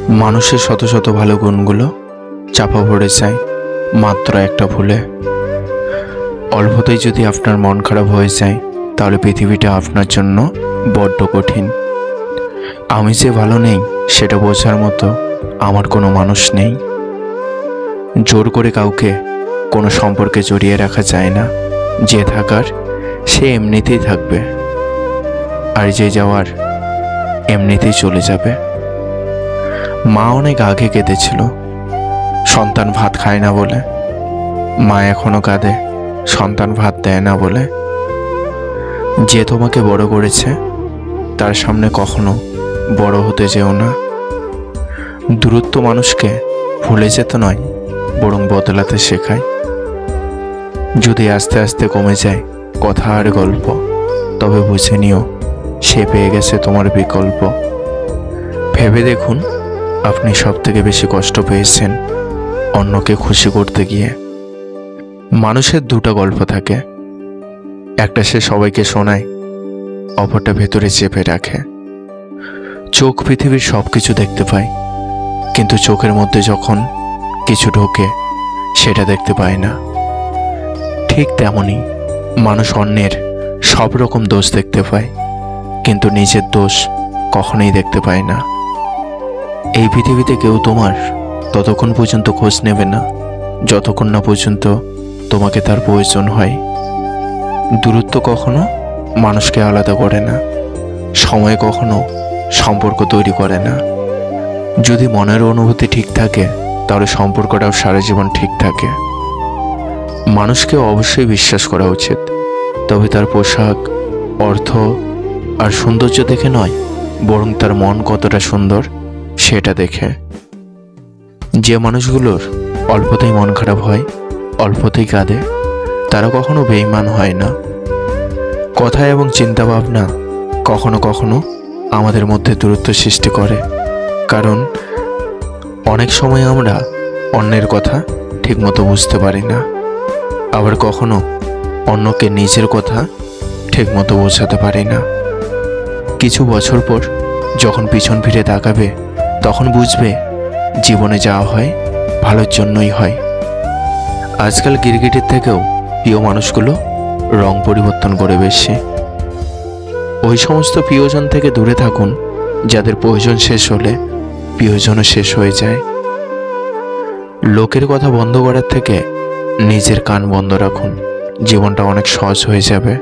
মানুষের শত শত ভালো গুণগুলো চাপা পড়ে যায় মাত্র একটা ভুলে। অল্পতেই যদি আপনার মন খারাপ হয়ে যায় তাহলে পৃথিবীটা আপনার জন্য বড্ড কঠিন। আমি যে ভালো নেই সেটা বোঝার মতো আমার কোনো মানুষ নেই। জোর করে কাউকে কোনো সম্পর্কে জড়িয়ে রাখা যায় না। যে থাকার সে এমনিতেই থাকবে, আর যে যাওয়ার এমনিতেই চলে যাবে। মা অনেক আগে কেঁদেছিল সন্তান ভাত খায় না বলে। মা এখনো কাঁদে সন্তান ভাত দেয় না বলে। যে তোমাকে বড় করেছে তার সামনে কখনো বড় হতে যেও না। দূরত্ব মানুষকে ভুলে যেতে নয়, বরং বদলাতে শেখায়। যদি আস্তে আস্তে কমে যায় কথা আর গল্প, তবে বুঝে নিও সে পেয়ে গেছে তোমার বিকল্প। ভেবে দেখুন, আপনি সবথেকে বেশি কষ্ট পেয়েছেন অন্যকে খুশি করতে গিয়ে। মানুষের দুটো গল্প থাকে, একটা সে সবাইকে শোনায়, অপরটা ভেতরে চেপে রাখে। চোখ পৃথিবীর সব কিছু দেখতে পায়, কিন্তু চোখের মধ্যে যখন কিছু ঢোকে সেটা দেখতে পায় না। ঠিক তেমনি মানুষ অন্যের সব রকম দোষ দেখতে পায়, কিন্তু নিজের দোষ কখনোই দেখতে পায় না। এই পৃথিবীতে কেউ তোমার ততক্ষণ পর্যন্ত খোঁজ নেবে না যতক্ষণ না পর্যন্ত তোমাকে তার প্রয়োজন হয়। দূরত্ব কখনো মানুষকে আলাদা করে না, সময় কখনো সম্পর্ক তৈরি করে না। যদি মনের অনুভূতি ঠিক থাকে তাহলে সম্পর্কটাও সারা জীবন ঠিক থাকে। মানুষকে অবশ্যই বিশ্বাস করা উচিত, তবে তার পোশাক, অর্থ আর সৌন্দর্য দেখে নয়, বরং তার মন কতটা সুন্দর সেটা দেখে। যে মানুষগুলোর অল্পতেই মন খারাপ হয়, অল্পতেই কাঁদে, তারা কখনো বেঈমান হয় না। কথা এবং চিন্তাভাবনা কখনো কখনো আমাদের মধ্যে দূরত্ব সৃষ্টি করে, কারণ অনেক সময় আমরা অন্যের কথা ঠিকমতো বুঝতে পারি না, আবার কখনো অন্যকে নিজের কথা ঠিকমতো বোঝাতে পারি না। কিছু বছর পর যখন পিছন ফিরে তাকাবে তখন বুঝবে জীবনে যাওয়া হয় ভালোর জন্যই হয়। আজকাল গিরগিটির থেকেও প্রিয় মানুষগুলো রং পরিবর্তন করে বেশি। ওই সমস্ত প্রিয়জন থেকে দূরে থাকুন যাদের প্রয়োজন শেষ হলে প্রিয়জনও শেষ হয়ে যায়। লোকের কথা বন্ধ করার থেকে নিজের কান বন্ধ রাখুন, জীবনটা অনেক সহজ হয়ে যাবে।